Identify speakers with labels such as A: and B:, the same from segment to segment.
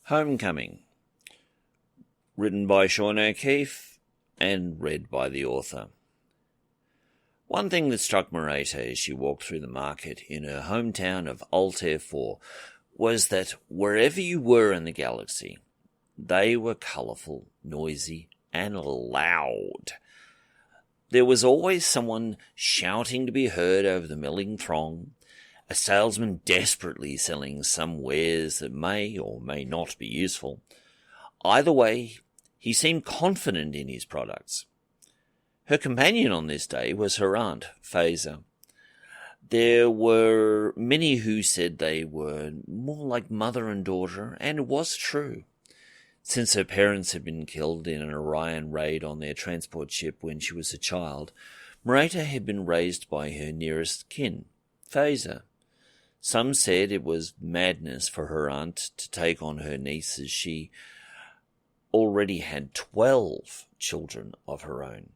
A: Homecoming, written by Sean O'Keefe and read by the author. One thing that struck Merete as she walked through the market in her hometown of Altair 4 was that wherever you were in the galaxy, they were colourful, noisy, and loud. There was always someone shouting to be heard over the milling throng, a salesman desperately selling some wares that may or may not be useful. Either way, he seemed confident in his products. Her companion on this day was her aunt, Phaser. There were many who said they were more like mother and daughter, and it was true. Since her parents had been killed in an Orion raid on their transport ship when she was a child, Merete had been raised by her nearest kin, Phaser. Some said it was madness for her aunt to take on her niece, as she already had 12 children of her own.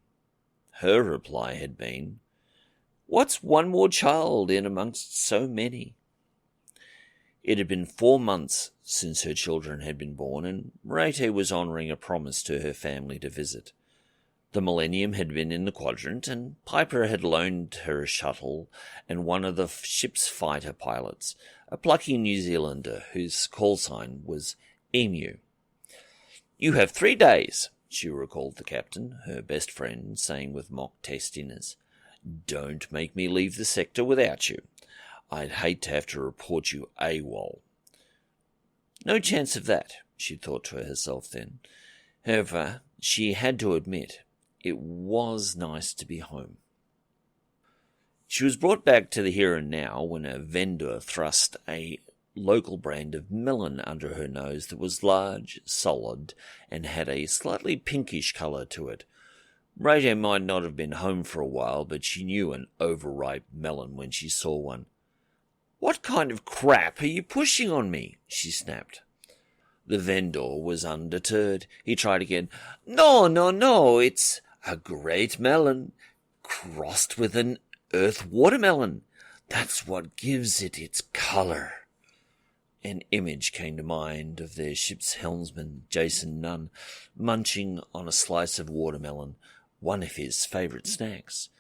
A: Her reply had been, "What's one more child in amongst so many?" It had been 4 months since her children had been born, and Merete was honouring a promise to her family to visit. The Millennium had been in the quadrant, and Piper had loaned her a shuttle and one of the ship's fighter pilots, a plucky New Zealander whose call sign was Emu. "You have 3 days, she recalled the captain, her best friend, saying with mock testiness. "Don't make me leave the sector without you. I'd hate to have to report you AWOL." No chance of that, she thought to herself then. However, she had to admit, it was nice to be home. She was brought back to the here and now when a vendor thrust a local brand of melon under her nose that was large, solid, and had a slightly pinkish colour to it. Merete might not have been home for a while, but she knew an overripe melon when she saw one. "What kind of crap are you pushing on me?" she snapped. The vendor was undeterred. He tried again. No, it's a great melon, crossed with an earth watermelon. That's what gives it its colour." An image came to mind of their ship's helmsman, Jason Nunn, munching on a slice of watermelon, one of his favourite snacks.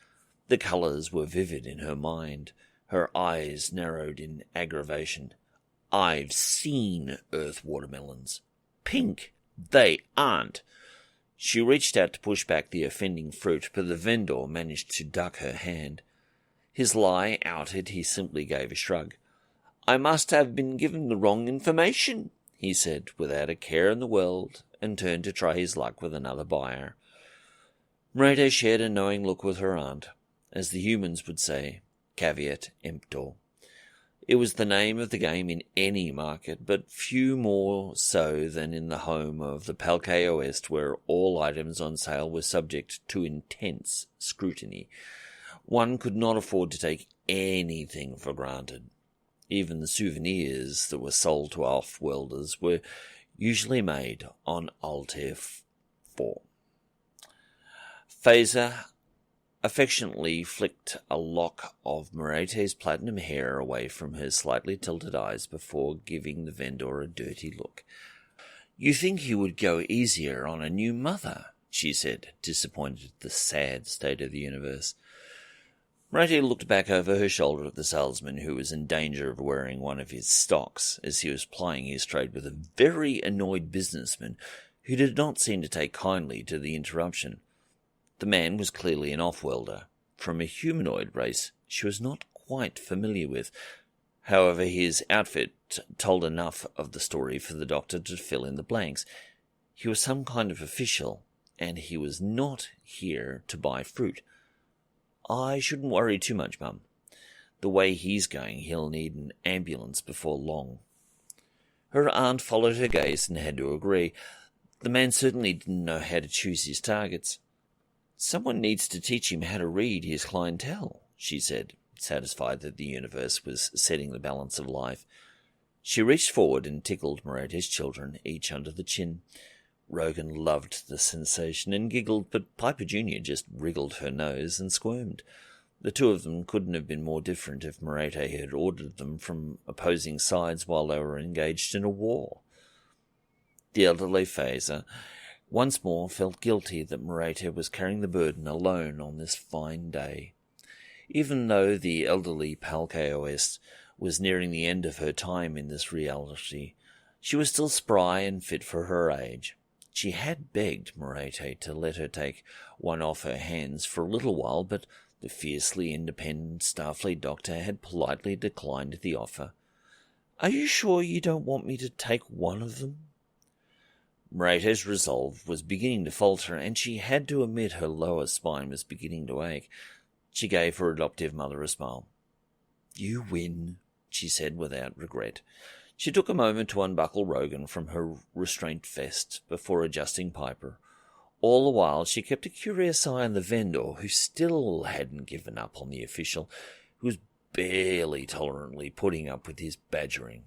A: The colours were vivid in her mind. Her eyes narrowed in aggravation. "I've seen earth watermelons. Pink. They aren't." She reached out to push back the offending fruit, but the vendor managed to duck her hand. His lie outed, he simply gave a shrug. "I must have been given the wrong information," he said, without a care in the world, and turned to try his luck with another buyer. Merete shared a knowing look with her aunt. As the humans would say, caveat emptor. It was the name of the game in any market, but few more so than in the home of the Palkeoest, where all items on sale were subject to intense scrutiny. One could not afford to take anything for granted. Even the souvenirs that were sold to off-worlders were usually made on Altair 4. Phaser affectionately flicked a lock of Merete's platinum hair away from her slightly tilted eyes before giving the vendor a dirty look. "You think you would go easier on a new mother," she said, disappointed at the sad state of the universe. Merete looked back over her shoulder at the salesman, who was in danger of wearing one of his stocks as he was plying his trade with a very annoyed businessman who did not seem to take kindly to the interruption. The man was clearly an off-worlder, from a humanoid race she was not quite familiar with. However, his outfit told enough of the story for the doctor to fill in the blanks. He was some kind of official, and he was not here to buy fruit. "I shouldn't worry too much, Mum. The way he's going, he'll need an ambulance before long." Her aunt followed her gaze and had to agree. The man certainly didn't know how to choose his targets. "Someone needs to teach him how to read his clientele," she said, satisfied that the universe was setting the balance of life. She reached forward and tickled Merete's children, each under the chin. Rogan loved the sensation and giggled, but Piper Jr. just wriggled her nose and squirmed. The two of them couldn't have been more different if Merete had ordered them from opposing sides while they were engaged in a war. The elderly Phaser once more felt guilty that Merete was carrying the burden alone on this fine day. Even though the elderly Palkaoist was nearing the end of her time in this reality, she was still spry and fit for her age. She had begged Merete to let her take one off her hands for a little while, but the fiercely independent Starfleet doctor had politely declined the offer. "Are you sure you don't want me to take one of them?" Merete's resolve was beginning to falter, and she had to admit her lower spine was beginning to ache. She gave her adoptive mother a smile. "You win," she said without regret. She took a moment to unbuckle Rogan from her restraint vest before adjusting Piper. All the while she kept a curious eye on the vendor, who still hadn't given up on the official, who was barely tolerantly putting up with his badgering.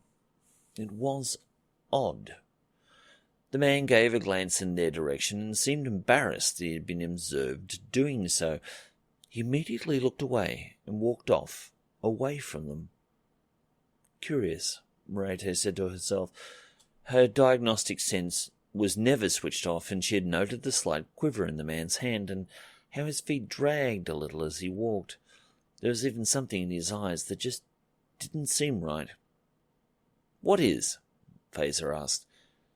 A: It was odd. The man gave a glance in their direction and seemed embarrassed that he had been observed doing so. He immediately looked away and walked off, away from them. Curious, Merete said to herself. Her diagnostic sense was never switched off, and she had noted the slight quiver in the man's hand and how his feet dragged a little as he walked. There was even something in his eyes that just didn't seem right. "What is?" Phaser asked.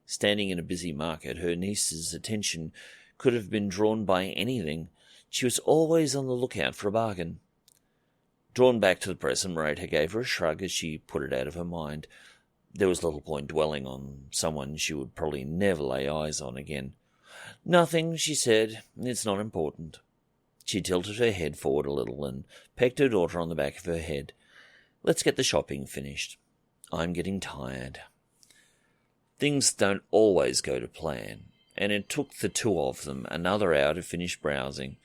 A: Standing in a busy market, her niece's attention could have been drawn by anything. She was always on the lookout for a bargain. Drawn back to the present, Merete gave her a shrug as she put it out of her mind. There was little point dwelling on someone she would probably never lay eyes on again. "Nothing," she said. "It's not important." She tilted her head forward a little and pecked her daughter on the back of her head. "Let's get the shopping finished. I'm getting tired." Things don't always go to plan, and it took the two of them another hour to finish browsing.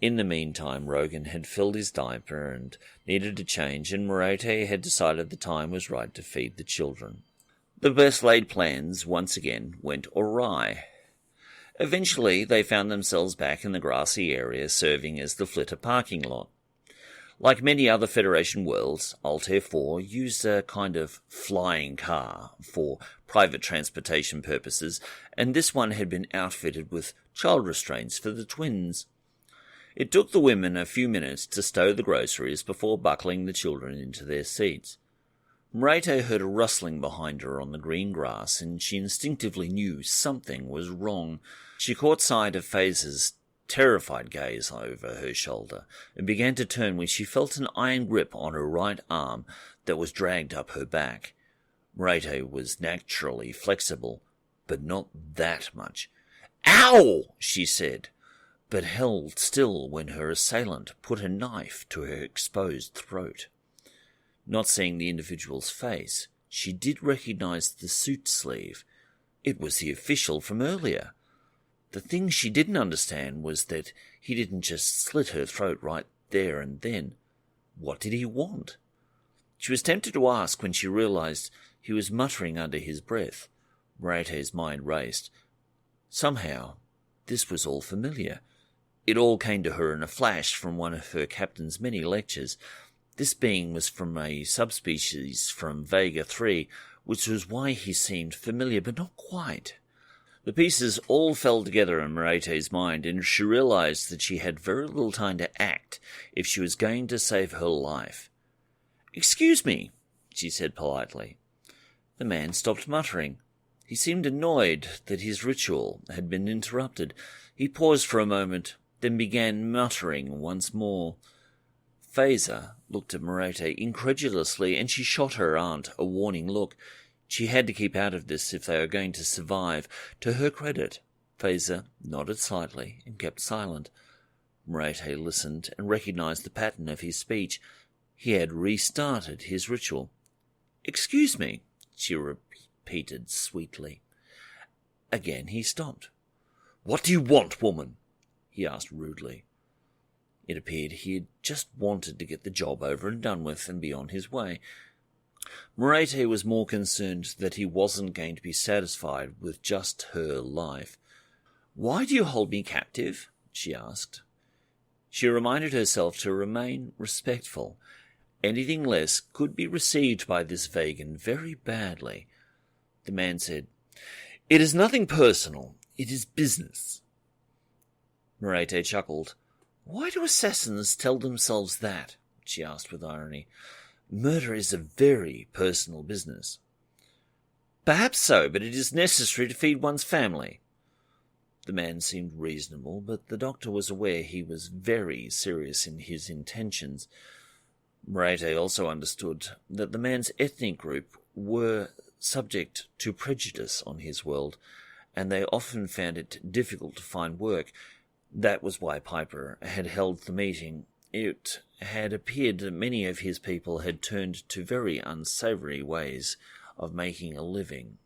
A: In the meantime, Rogan had filled his diaper and needed a change, and Merete had decided the time was right to feed the children. The best-laid plans once again went awry. Eventually, they found themselves back in the grassy area serving as the Flitter parking lot. Like many other Federation worlds, Altair 4 used a kind of flying car for private transportation purposes, and this one had been outfitted with child restraints for the twins. It took the women a few minutes to stow the groceries before buckling the children into their seats. Merete heard a rustling behind her on the green grass, and she instinctively knew something was wrong. She caught sight of Phaser's terrified gaze over her shoulder, and began to turn when she felt an iron grip on her right arm that was dragged up her back. Merete was naturally flexible, but not that much. "Ow!" she said, but held still when her assailant put a knife to her exposed throat. Not seeing the individual's face, she did recognize the suit sleeve. It was the official from earlier. The thing she didn't understand was that he didn't just slit her throat right there and then. What did he want? She was tempted to ask when she realized he was muttering under his breath. Merete's mind raced. Somehow, this was all familiar. It all came to her in a flash from one of her captain's many lectures. This being was from a subspecies from Vega 3, which was why he seemed familiar, but not quite. The pieces all fell together in Merete's mind, and she realized that she had very little time to act if she was going to save her life. "Excuse me," she said politely. The man stopped muttering. He seemed annoyed that his ritual had been interrupted. He paused for a moment, then began muttering once more. Phaser looked at Merete incredulously, and she shot her aunt a warning look. She had to keep out of this if they were going to survive. To her credit, Phaser nodded slightly and kept silent. Merete listened and recognized the pattern of his speech. He had restarted his ritual. "Excuse me," she repeated sweetly. Again he stopped. "What do you want, woman?" he asked rudely. It appeared he had just wanted to get the job over and done with and be on his way. Merete was more concerned that he wasn't going to be satisfied with just her life. "Why do you hold me captive?" she asked. She reminded herself to remain respectful. Anything less could be received by this Vegan very badly. The man said, It is nothing personal. It is business. Merete chuckled. Why do assassins tell themselves that? She asked with irony. Murder is a very personal business. Perhaps so, but it is necessary to feed one's family. The man seemed reasonable, but the doctor was aware he was very serious in his intentions. Merete also understood that the man's ethnic group were subject to prejudice on his world, and they often found it difficult to find work. That was why Piper had held the meeting. It had appeared that many of his people had turned to very unsavoury ways of making a living.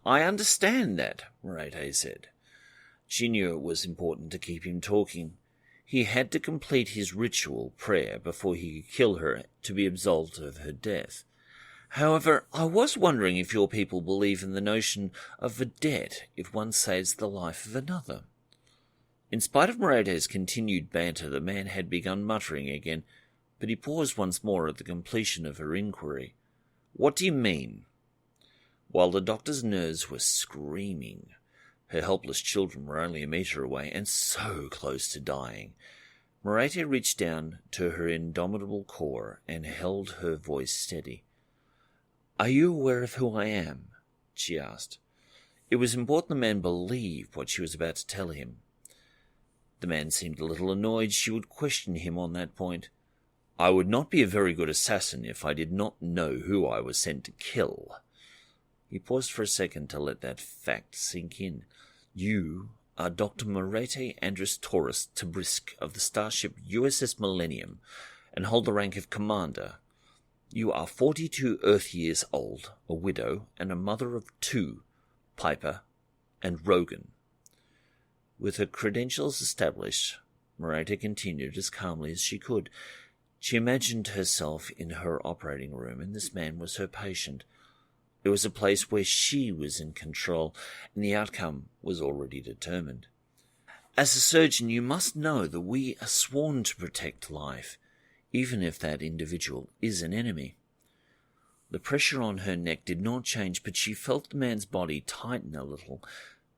A: I understand that, Merete said. She knew it was important to keep him talking. He had to complete his ritual prayer before he could kill her to be absolved of her death. However, I was wondering if your people believe in the notion of a debt if one saves the life of another. In spite of Merete's continued banter, the man had begun muttering again, but he paused once more at the completion of her inquiry. What do you mean? While the doctor's nerves were screaming, her helpless children were only a metre away and so close to dying. Merete reached down to her indomitable core and held her voice steady. Are you aware of who I am? She asked. It was important the man believe what she was about to tell him. The man seemed a little annoyed she would question him on that point. I would not be a very good assassin if I did not know who I was sent to kill. He paused for a second to let that fact sink in. You are Dr Merete AndrusTaurus Tabrisk of the starship USS Millennium and hold the rank of Commander. You are 42 Earth years old, a widow, and a mother of 2, Piper and Rogan. With her credentials established, Merete continued as calmly as she could. She imagined herself in her operating room, and this man was her patient. It was a place where she was in control, and the outcome was already determined. As a surgeon, you must know that we are sworn to protect life, even if that individual is an enemy. The pressure on her neck did not change, but she felt the man's body tighten a little.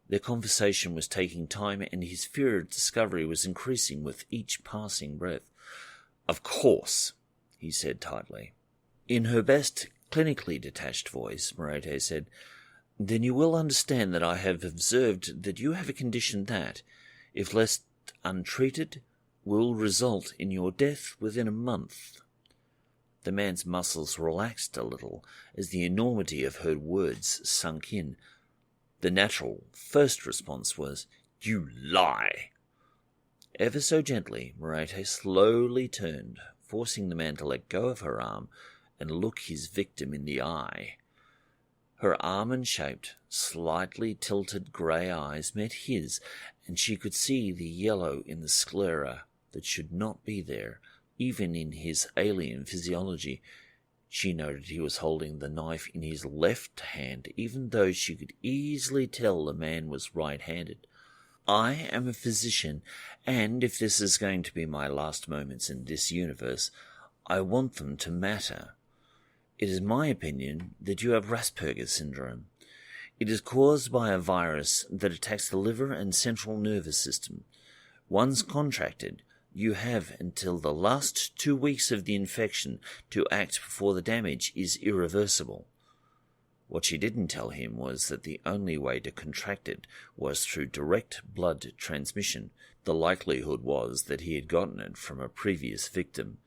A: Their conversation was taking time, and his fear of discovery was increasing with each passing breath. Of course, he said tightly. In her best clinically detached voice, Merete said, Then you will understand that I have observed that you have a condition that, if left untreated, will result in your death within a month. The man's muscles relaxed a little as the enormity of her words sunk in. The natural first response was, You lie! Ever so gently, Merete slowly turned, forcing the man to let go of her arm and look his victim in the eye. Her almond-shaped, slightly tilted grey eyes met his, and she could see the yellow in the sclera that should not be there, even in his alien physiology. She noted he was holding the knife in his left hand, even though she could easily tell the man was right-handed. I am a physician, and if this is going to be my last moments in this universe, I want them to matter. It is my opinion that you have Asperger's syndrome. It is caused by a virus that attacks the liver and central nervous system. Once contracted, you have until the last 2 weeks of the infection to act before the damage is irreversible. What she didn't tell him was that the only way to contract it was through direct blood transmission. The likelihood was that he had gotten it from a previous victim.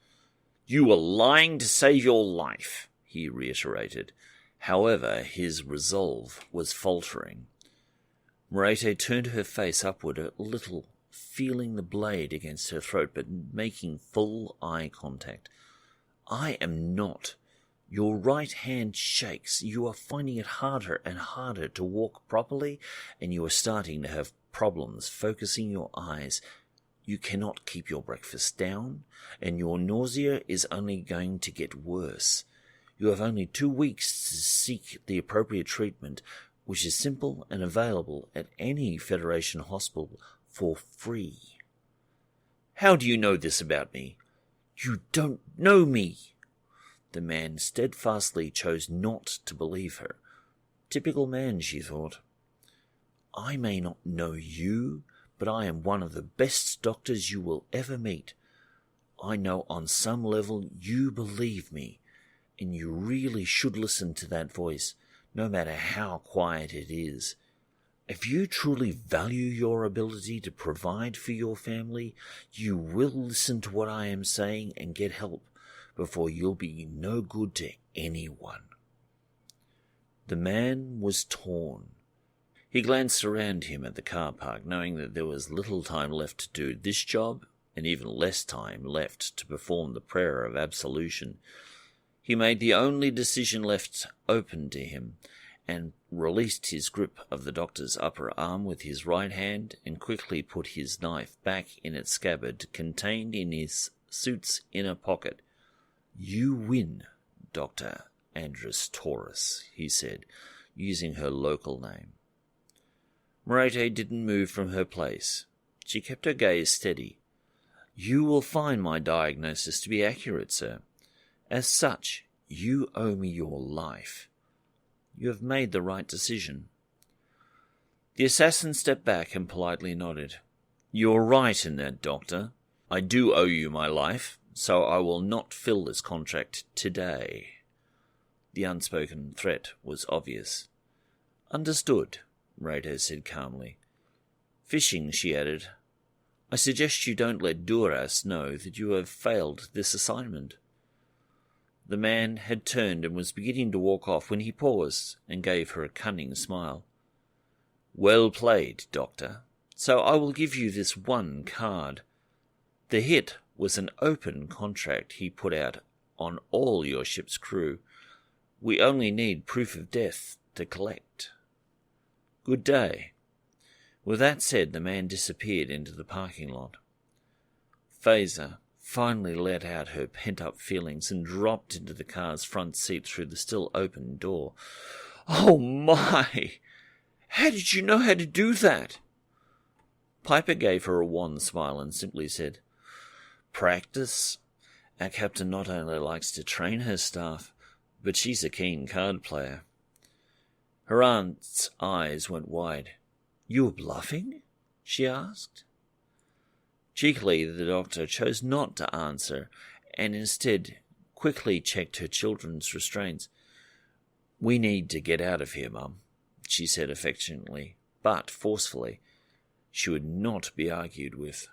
A: You were lying to save your life, he reiterated. However, his resolve was faltering. Merete turned her face upward a little, feeling the blade against her throat, but making full eye contact. I am not. Your right hand shakes. You are finding it harder and harder to walk properly, and you are starting to have problems focusing your eyes. You cannot keep your breakfast down, and your nausea is only going to get worse. You have only 2 weeks to seek the appropriate treatment, which is simple and available at any Federation hospital for free. How do you know this about me? You don't know me. The man steadfastly chose not to believe her. Typical man, she thought. I may not know you, but I am one of the best doctors you will ever meet. I know on some level you believe me, and you really should listen to that voice, no matter how quiet it is. If you truly value your ability to provide for your family, you will listen to what I am saying and get help before you'll be no good to anyone. The man was torn. He glanced around him at the car park, knowing that there was little time left to do this job and even less time left to perform the prayer of absolution. He made the only decision left open to him and released his grip of the doctor's upper arm with his right hand and quickly put his knife back in its scabbard contained in his suit's inner pocket. "You win, Dr. AndrusTaurus," he said, using her local name. Merete didn't move from her place. She kept her gaze steady. "You will find my diagnosis to be accurate, sir. As such, you owe me your life. You have made the right decision." The assassin stepped back and politely nodded. "You're right in that, Doctor. I do owe you my life, so I will not fill this contract today." The unspoken threat was obvious. "Understood," Merete said calmly. "Fishing," she added. "I suggest you don't let Duras know that you have failed this assignment." The man had turned and was beginning to walk off when he paused and gave her a cunning smile. "Well played, Doctor. So I will give you this one card. The hit was an open contract he put out on all your ship's crew. We only need proof of death to collect. Good day." With that said, the man disappeared into the parking lot. Phaser finally let out her pent-up feelings and dropped into the car's front seat through the still open door. "Oh my! How did you know how to do that?" Piper gave her a wan smile and simply said, "Practice. Our captain not only likes to train her staff, but she's a keen card player." Her aunt's eyes went wide. "You were bluffing?" she asked. Cheekily, the doctor chose not to answer, and instead quickly checked her children's restraints. "We need to get out of here, Mum," she said affectionately, but forcefully. She would not be argued with.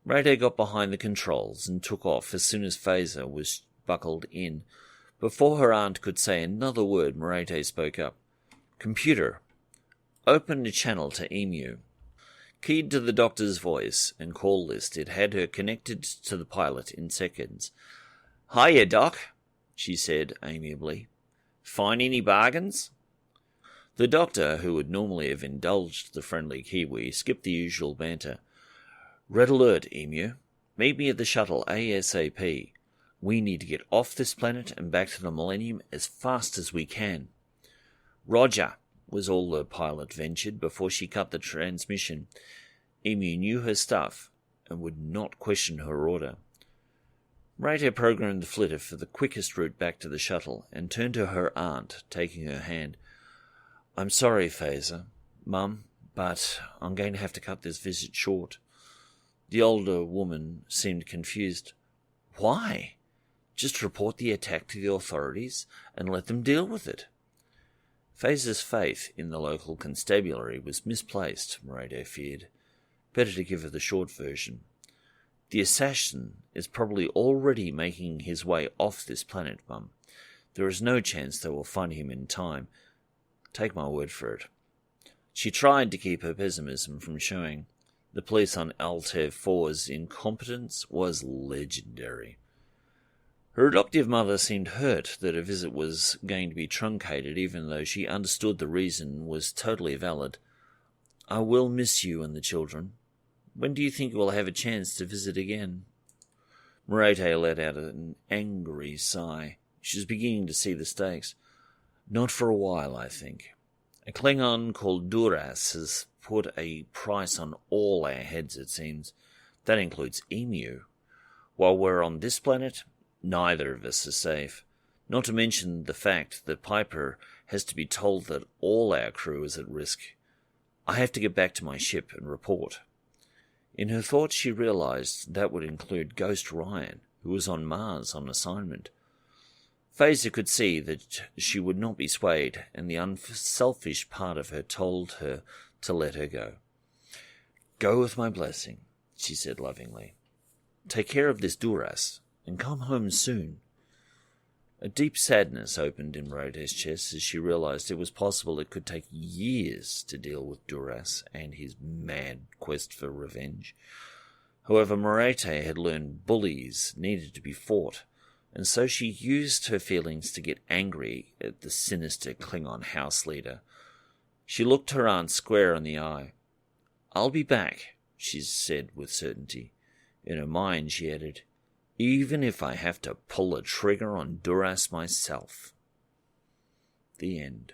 A: Merete got behind the controls and took off as soon as Phaser was buckled in. Before her aunt could say another word, Merete spoke up. "Computer, open a channel to Emu." Keyed to the doctor's voice and call list, it had her connected to the pilot in seconds. "Hiya, Doc," she said amiably. "Find any bargains?" The doctor, who would normally have indulged the friendly Kiwi, skipped the usual banter. "Red alert, Emu. Meet me at the shuttle ASAP. We need to get off this planet and back to the Millennium as fast as we can." "Roger," was all the pilot ventured before she cut the transmission. Emu knew her stuff and would not question her order. Merete programmed the flitter for the quickest route back to the shuttle and turned to her aunt, taking her hand. "I'm sorry, Phaser, Mum, but I'm going to have to cut this visit short." The older woman seemed confused. "Why? Just report the attack to the authorities and let them deal with it." Phaser's faith in the local constabulary was misplaced, Merete feared. Better to give her the short version. "The assassin is probably already making his way off this planet, Mum. There is no chance they will find him in time. Take my word for it." She tried to keep her pessimism from showing. The police on Altair 4's incompetence was legendary. Her adoptive mother seemed hurt that her visit was going to be truncated, even though she understood the reason was totally valid. "I will miss you and the children. When do you think we'll have a chance to visit again?" Merete let out an angry sigh. She was beginning to see the stakes. "Not for a while, I think. A Klingon called Duras has put a price on all our heads, it seems. That includes Emu. While we're on this planet, neither of us is safe. Not to mention the fact that Piper has to be told that all our crew is at risk. I have to get back to my ship and report. In her thoughts, she realized that would include Ghost Ryan, who was on Mars on assignment. Phaser could see that she would not be swayed, and the unselfish part of her told her to let her go. Go with my blessing, she said lovingly. Take care of this Duras, and come home soon. A deep sadness opened in Merete's chest as she realized it was possible it could take years to deal with Duras and his mad quest for revenge. However, Merete had learned bullies needed to be fought, and so she used her feelings to get angry at the sinister Klingon house leader. She looked her aunt square in the eye. I'll be back, she said with certainty. In her mind, she added, even if I have to pull a trigger on Duras myself. The end.